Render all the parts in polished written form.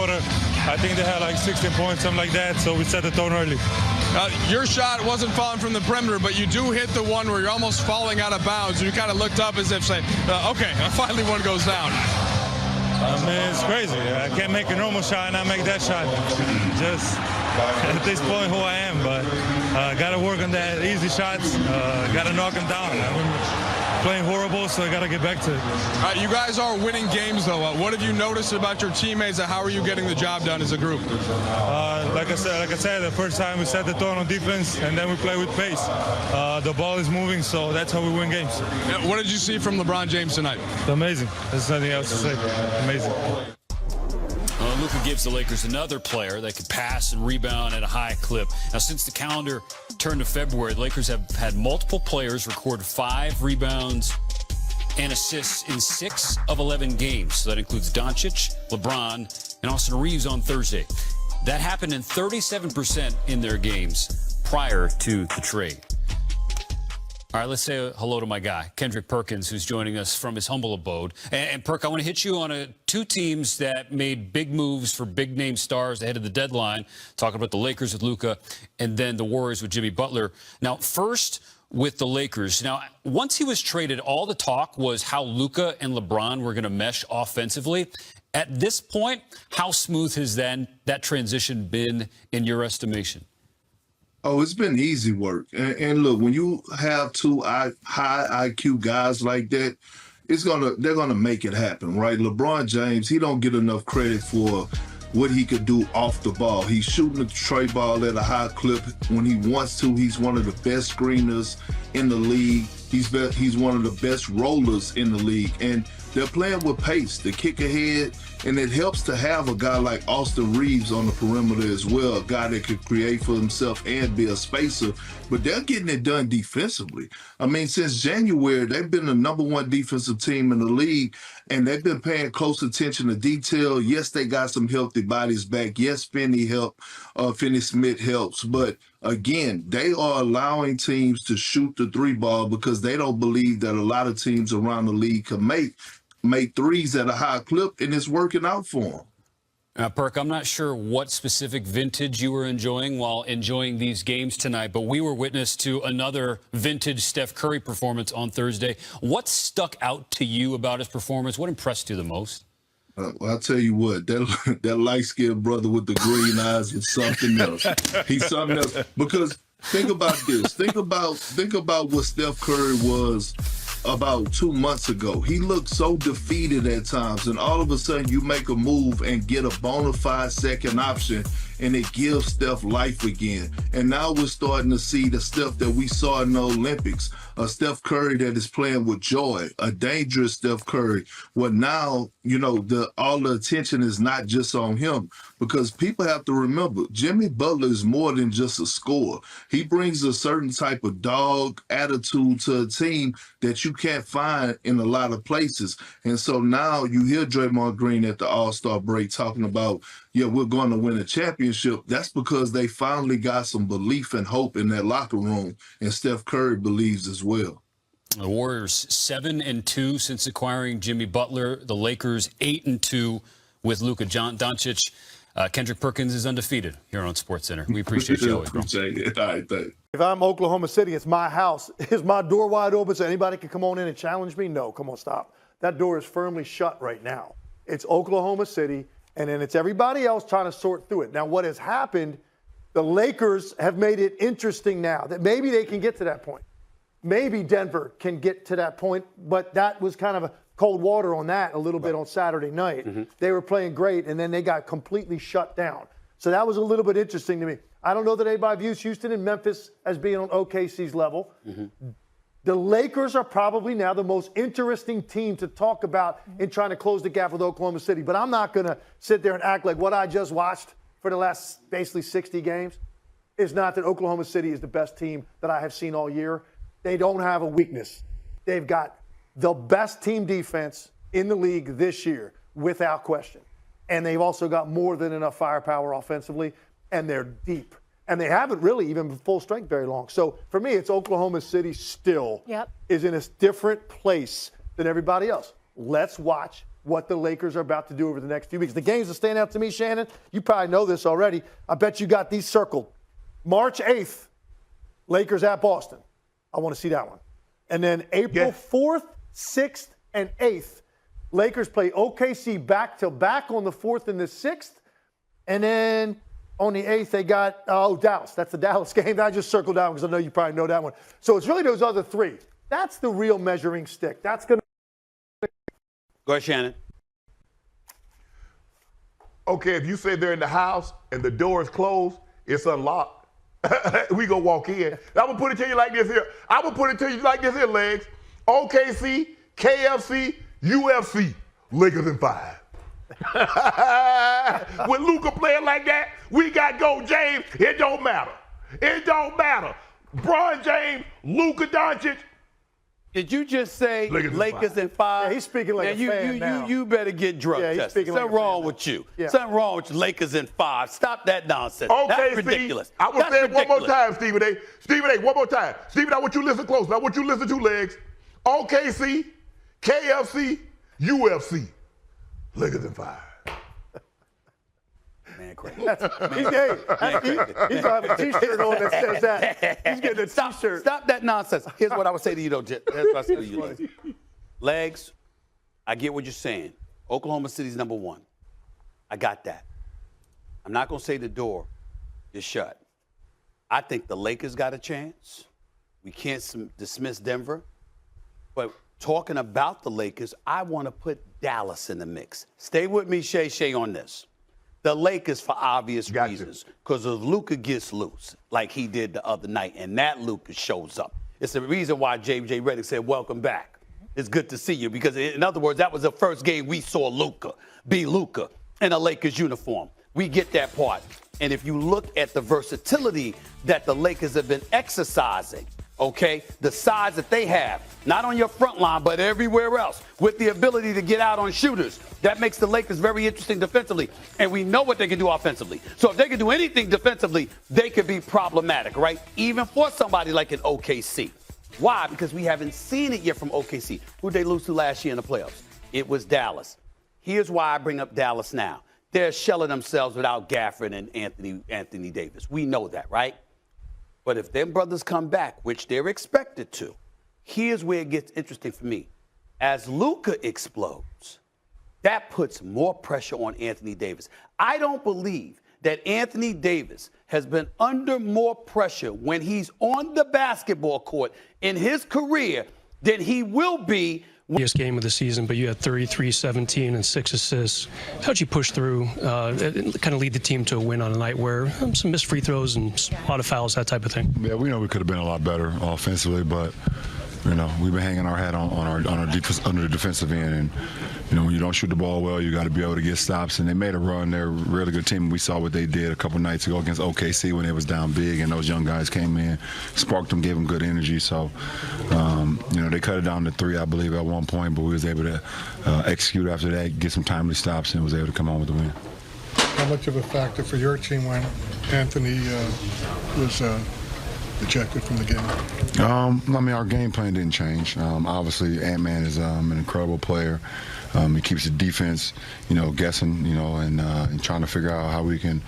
quarter. I think they had like 16 points, something like that, so we set the tone early. Your shot wasn't falling from the perimeter, but you do hit the one where you're almost falling out of bounds. You kind of looked up as if saying, okay, finally one goes down. I mean, it's crazy. I can't make a normal shot and I make that shot. Just at this point who I am, but got to work on that easy shots. Got to knock them down. I've been playing horrible, so I got to get back to it. You guys are winning games, though. What have you noticed about your teammates, and how are you getting the job done as a group? Like I said, the first time we set the tone on defense, and then we play with pace. The ball is moving, so that's how we win games. What did you see from LeBron James tonight? It's amazing. There's nothing else to say. Amazing. Luka gives the Lakers another player that can pass and rebound at a high clip. Now, since the calendar turned to February, the Lakers have had multiple players record 5 rebounds and assists in 6 of 11 games. So that includes Doncic, LeBron, and Austin Reeves on Thursday. That happened in 37% in their games prior to the trade. All right, let's say hello to my guy, Kendrick Perkins, who's joining us from his humble abode. And Perk, I want to hit you on 2 teams that made big moves for big-name stars ahead of the deadline, talking about the Lakers with Luka and then the Warriors with Jimmy Butler. Now, first with the Lakers. Now, once he was traded, all the talk was how Luka and LeBron were going to mesh offensively. At this point, how smooth has that transition been in your estimation? Oh, it's been easy work. And look, when you have 2 high IQ guys like that, they're gonna make it happen, right? LeBron James, he don't get enough credit for what he could do off the ball. He's shooting the tray ball at a high clip when he wants to. He's one of the best screeners in the league. He's one of the best rollers in the league. And they're playing with pace, the kick ahead, and it helps to have a guy like Austin Reeves on the perimeter as well, a guy that could create for himself and be a spacer, but they're getting it done defensively. I mean, since January, they've been the #1 defensive team in the league, and they've been paying close attention to detail. Yes, they got some healthy bodies back. Yes, Finney Smith helps, but again, they are allowing teams to shoot the 3 ball because they don't believe that a lot of teams around the league can make threes at a high clip, and it's working out for them. Perk, I'm not sure what specific vintage you were enjoying while enjoying these games tonight, but we were witness to another vintage Steph Curry performance on Thursday. What stuck out to you about his performance? What impressed you the most? Well, I'll tell you what, that light-skinned brother with the green eyes is something else. He's something else. Because think about this. Think about what Steph Curry was about 2 months ago. He looked so defeated at times, and all of a sudden you make a move and get a bona fide second option, and it gives Steph life again. And now we're starting to see the Steph that we saw in the Olympics, a Steph Curry that is playing with joy, a dangerous Steph Curry. Well, now, all the attention is not just on him, because people have to remember, Jimmy Butler is more than just a scorer. He brings a certain type of dog attitude to a team that you can't find in a lot of places. And so now you hear Draymond Green at the All-Star break talking about, yeah, we're going to win a championship. That's because they finally got some belief and hope in that locker room, and Steph Curry believes as well. The Warriors 7-2 since acquiring Jimmy Butler. The Lakers 8-2 with Luka Doncic. Kendrick Perkins is undefeated here on SportsCenter. We appreciate you always, bro. Appreciate it. All right, thanks. If I'm Oklahoma City, it's my house. Is my door wide open so anybody can come on in and challenge me? No, come on, stop. That door is firmly shut right now. It's Oklahoma City, and then it's everybody else trying to sort through it. Now, what has happened, the Lakers have made it interesting now that maybe they can get to that point. Maybe Denver can get to that point, but that was kind of a cold water on that a little bit on Saturday night. Mm-hmm. They were playing great, and then they got completely shut down. So that was a little bit interesting to me. I don't know that anybody views Houston and Memphis as being on OKC's level. Mm-hmm. The Lakers are probably now the most interesting team to talk about in trying to close the gap with Oklahoma City. But I'm not going to sit there and act like what I just watched for the last basically 60 games is not that Oklahoma City is the best team that I have seen all year. They don't have a weakness. They've got the best team defense in the league this year, without question. And they've also got more than enough firepower offensively, and they're deep. And they haven't really even been full strength very long. So for me, it's Oklahoma City still is in a different place than everybody else. let's watch what the Lakers are about to do over the next few weeks. The games that stand out to me, Shannon, you probably know this already. I bet you got these circled. March 8th, Lakers at Boston. I want to see that one. And then April 4th, 6th, and 8th, Lakers play OKC back-to-back on the 4th and the 6th. And then on the 8th, they got, Dallas. That's the Dallas game. I just circled down because I know you probably know that one. So it's really those other three. That's the real measuring stick. That's going to. Go ahead, Shannon. Okay, if you say they're in the house and the door is closed, it's unlocked. We gonna walk in. I'm gonna put it to you like this here. I'm gonna put it to you like this here, Legs. OKC, KFC, UFC, Lakers in 5. With Luka playing like that, we got go James. It don't matter. It don't matter. LeBron James, Luka Doncic. Did you just say Lakers in 5? Yeah, he's speaking like a fan now. You better get drug tested. Something wrong with you. Yeah. Something wrong with you. Lakers in 5. Stop that nonsense. Okay, that's ridiculous. I will say it one more time, Stephen A. Stephen A, one more time. Stephen, I want you to listen close. I want you to listen to Legs. OKC, KFC, UFC, Lakers in 5. Man, crazy. He's going to have a T-shirt on that says that. He's getting a T-shirt. Stop that nonsense. Here's what I would say to you, though. Here's what I say to you, Legs. Legs, I get what you're saying. Oklahoma City's number 1. I got that. I'm not going to say the door is shut. I think the Lakers got a chance. We can't dismiss Denver. But talking about the Lakers, I want to put Dallas in the mix. Stay with me, Shay, on this. The Lakers for obvious reasons, because if Luka gets loose, like he did the other night, and that Luka shows up. It's the reason why J.J. Redick said, welcome back. It's good to see you, because in other words, that was the first game we saw Luka be Luka in a Lakers uniform. We get that part. And if you look at the versatility that the Lakers have been exercising, okay, the size that they have, not on your front line, but everywhere else, with the ability to get out on shooters. That makes the Lakers very interesting defensively, and we know what they can do offensively. So if they can do anything defensively, they could be problematic, right? Even for somebody like an OKC. Why? Because we haven't seen it yet from OKC. Who'd they lose to last year in the playoffs? It was Dallas. Here's why I bring up Dallas now. They're shelling themselves without Gafford and Anthony Davis. We know that, right? But if them brothers come back, which they're expected to, here's where it gets interesting for me. As Luka explodes, that puts more pressure on Anthony Davis. I don't believe that Anthony Davis has been under more pressure when he's on the basketball court in his career than he will be. Game of the season, but you had 33, 17, and 6 assists. How'd you push through, kind of lead the team to a win on a night where some missed free throws and a lot of fouls, that type of thing? Yeah, we know we could have been a lot better offensively, but you know we've been hanging our hat on our defense under the defensive end, and you know when you don't shoot the ball well, you got to be able to get stops. And they made a run. They're a really good team. We saw what they did a couple nights ago against OKC when they was down big, and those young guys came in, sparked them, gave them good energy. So you know they cut it down to 3, I believe, at one point, but we was able to execute after that, get some timely stops, and was able to come on with the win. How much of a factor for your team when Anthony was ejected from the game? I mean, our game plan didn't change. Obviously, Ant-Man is an incredible player. He keeps the defense, you know, guessing, you know, and trying to figure out how we can,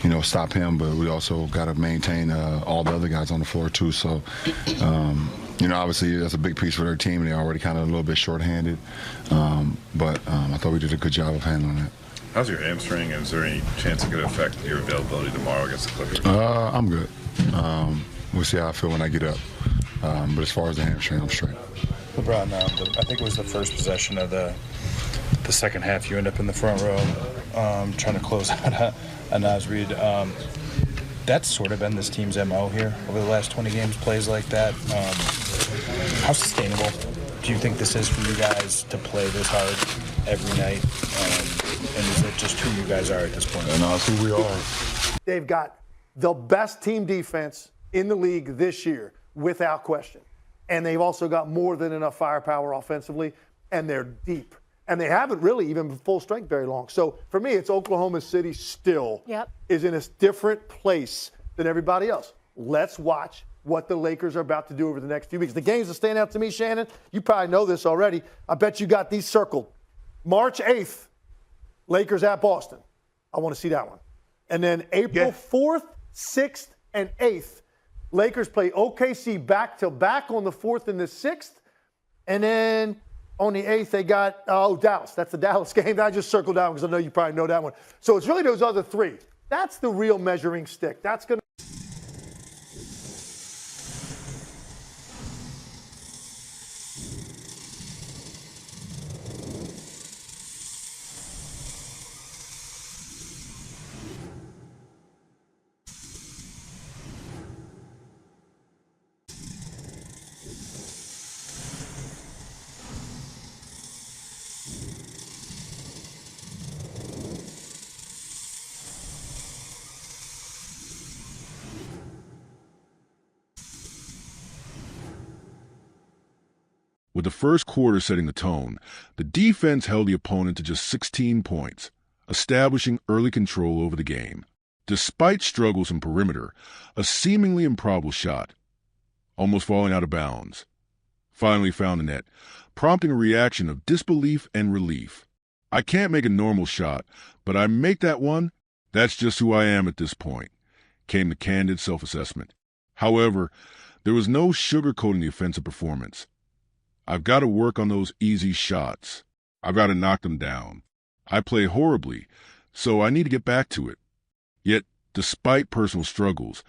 you know, stop him. But we also got to maintain all the other guys on the floor too. So, you know, obviously that's a big piece for their team. They're already kind of a little bit shorthanded, but I thought we did a good job of handling it. How's your hamstring, and is there any chance it could affect your availability tomorrow against the Clippers? I'm good. We'll see how I feel when I get up. But as far as the hamstring, I'm straight. LeBron, I think it was the first possession of the second half. You end up in the front row trying to close out a Naz Reid. That's sort of been this team's MO here over the last 20 games, plays like that. How sustainable do you think this is for you guys to play this hard every night? And is it just who you guys are at this point? No, it's who we are. They've got the best team defense in the league this year, without question. And they've also got more than enough firepower offensively, and they're deep. And they haven't really even been full strength very long. So for me, it's Oklahoma City still is in a different place than everybody else. Let's watch what the Lakers are about to do over the next few weeks. The games that stand out to me, Shannon, you probably know this already. I bet you got these circled. March 8th, Lakers at Boston. I want to see that one. And then April 4th, 6th, and 8th, Lakers play OKC back-to-back on the 4th and the 6th. And then on the 8th, they got, Dallas. That's the Dallas game. I just circled down because I know you probably know that one. So it's really those other three. That's the real measuring stick. That's going to. With the first quarter setting the tone, the defense held the opponent to just 16 points, establishing early control over the game. Despite struggles from perimeter, a seemingly improbable shot, almost falling out of bounds, finally found the net, prompting a reaction of disbelief and relief. I can't make a normal shot, but I make that one. That's just who I am at this point, came the candid self-assessment. However, there was no sugarcoating the offensive performance. I've got to work on those easy shots. I've got to knock them down. I play horribly, so I need to get back to it. Yet, despite personal struggles,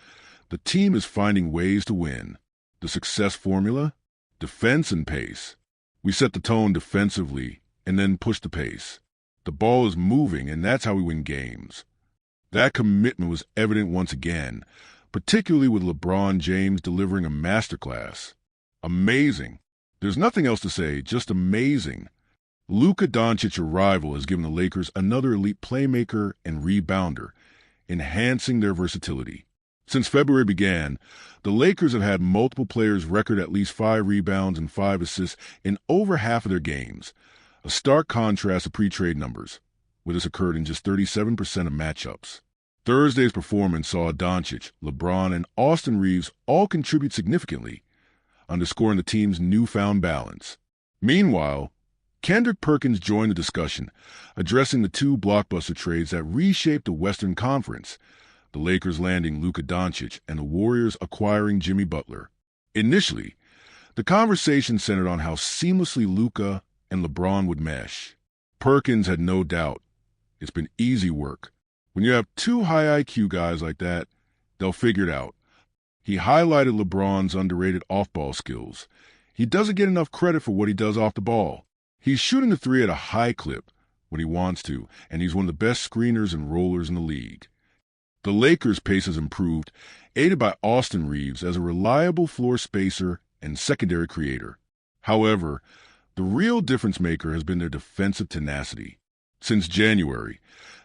the team is finding ways to win. The success formula? Defense and pace. We set the tone defensively and then push the pace. The ball is moving, and that's how we win games. That commitment was evident once again, particularly with LeBron James delivering a masterclass. Amazing. There's nothing else to say, just amazing. Luka Doncic's arrival has given the Lakers another elite playmaker and rebounder, enhancing their versatility. Since February began, the Lakers have had multiple players record at least 5 rebounds and 5 assists in over half of their games, a stark contrast to pre-trade numbers, where this occurred in just 37% of matchups. Thursday's performance saw Doncic, LeBron, and Austin Reeves all contribute significantly, underscoring the team's newfound balance. Meanwhile, Kendrick Perkins joined the discussion, addressing the 2 blockbuster trades that reshaped the Western Conference, the Lakers landing Luka Doncic and the Warriors acquiring Jimmy Butler. Initially, the conversation centered on how seamlessly Luka and LeBron would mesh. Perkins had no doubt. It's been easy work. When you have 2 high IQ guys like that, they'll figure it out. He highlighted LeBron's underrated off-ball skills. He doesn't get enough credit for what he does off the ball. He's shooting the 3 at a high clip when he wants to, and he's one of the best screeners and rollers in the league. The Lakers' pace has improved, aided by Austin Reeves as a reliable floor spacer and secondary creator. However, the real difference maker has been their defensive tenacity. Since January,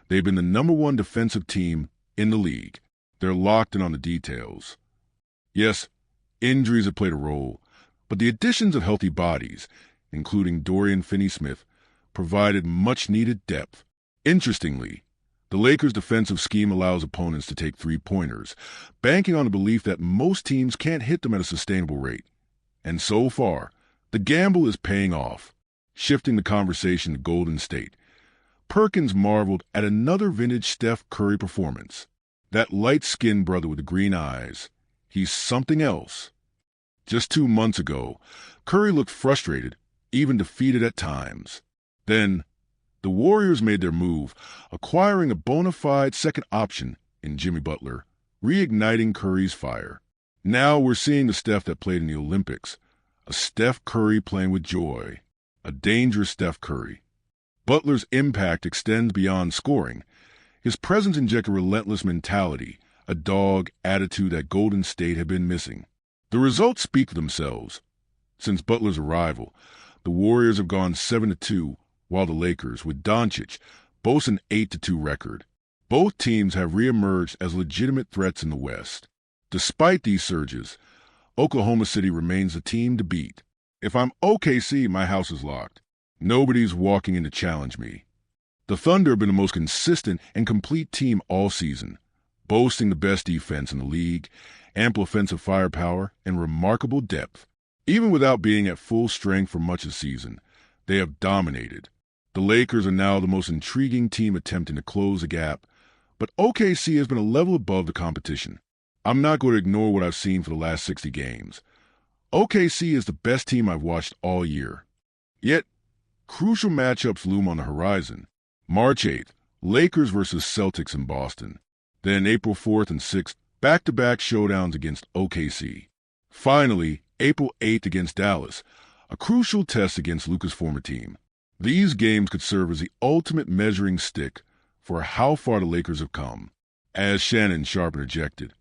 they've been the #1 defensive team in the league. They're locked in on the details. Yes, injuries have played a role, but the additions of healthy bodies, including Dorian Finney-Smith, provided much-needed depth. Interestingly, the Lakers' defensive scheme allows opponents to take 3-pointers, banking on the belief that most teams can't hit them at a sustainable rate. And so far, the gamble is paying off, shifting the conversation to Golden State. Perkins marveled at another vintage Steph Curry performance. That light-skinned brother with the green eyes. He's something else. Just 2 months ago, Curry looked frustrated, even defeated at times. Then, the Warriors made their move, acquiring a bona fide second option in Jimmy Butler, reigniting Curry's fire. Now we're seeing the Steph that played in the Olympics, a Steph Curry playing with joy, a dangerous Steph Curry. Butler's impact extends beyond scoring. His presence injects a relentless mentality, a dog attitude that Golden State had been missing. The results speak for themselves. Since Butler's arrival, the Warriors have gone 7-2, while the Lakers, with Doncic, boast an 8-2 record. Both teams have reemerged as legitimate threats in the West. Despite these surges, Oklahoma City remains the team to beat. If I'm OKC, my house is locked. Nobody's walking in to challenge me. The Thunder have been the most consistent and complete team all season, boasting the best defense in the league ample offensive firepower, and remarkable depth. Even without being at full strength for much of the season, they have dominated. The Lakers are now the most intriguing team attempting to close the gap, but OKC has been a level above the competition. I'm not going to ignore what I've seen for the last 60 games. OKC is the best team I've watched all year. Yet, crucial matchups loom on the horizon. March 8th, Lakers versus Celtics in Boston. Then April 4th and 6th, back-to-back showdowns against OKC. Finally, April 8th against Dallas, a crucial test against Luka's former team. These games could serve as the ultimate measuring stick for how far the Lakers have come. As Shannon Sharpe interjected,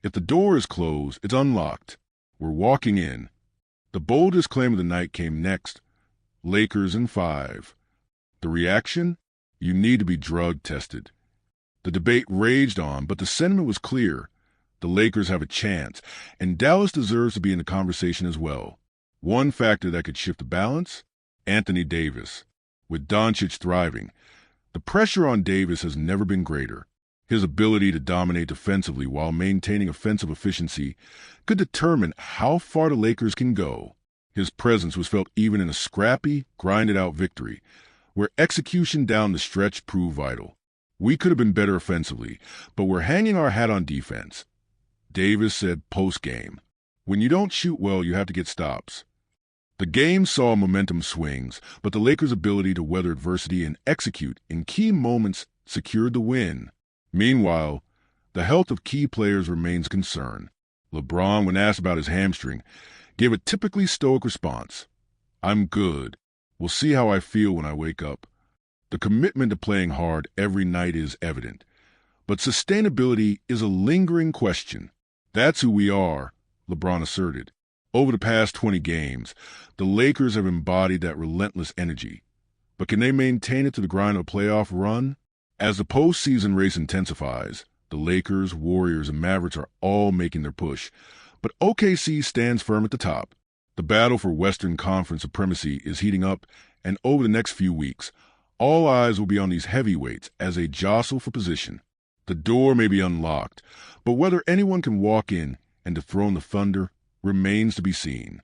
if the door is closed, it's unlocked. We're walking in. The boldest claim of the night came next. Lakers in 5. The reaction? You need to be drug tested. The debate raged on, but the sentiment was clear. The Lakers have a chance, and Dallas deserves to be in the conversation as well. One factor that could shift the balance? Anthony Davis. With Doncic thriving, the pressure on Davis has never been greater. His ability to dominate defensively while maintaining offensive efficiency could determine how far the Lakers can go. His presence was felt even in a scrappy, grinded-out victory, where execution down the stretch proved vital. We could have been better offensively, but we're hanging our hat on defense. Davis said post-game, when you don't shoot well, you have to get stops. The game saw momentum swings, but the Lakers' ability to weather adversity and execute in key moments secured the win. Meanwhile, the health of key players remains a concern. LeBron, when asked about his hamstring, gave a typically stoic response. I'm good. We'll see how I feel when I wake up. The commitment to playing hard every night is evident, but sustainability is a lingering question. That's who we are, LeBron asserted. Over the past 20 games, the Lakers have embodied that relentless energy. But can they maintain it to the grind of a playoff run? As the postseason race intensifies, the Lakers, Warriors, and Mavericks are all making their push, but OKC stands firm at the top. The battle for Western Conference supremacy is heating up, and over the next few weeks, all eyes will be on these heavyweights as they jostle for position. The door may be unlocked, but whether anyone can walk in and dethrone the Thunder remains to be seen.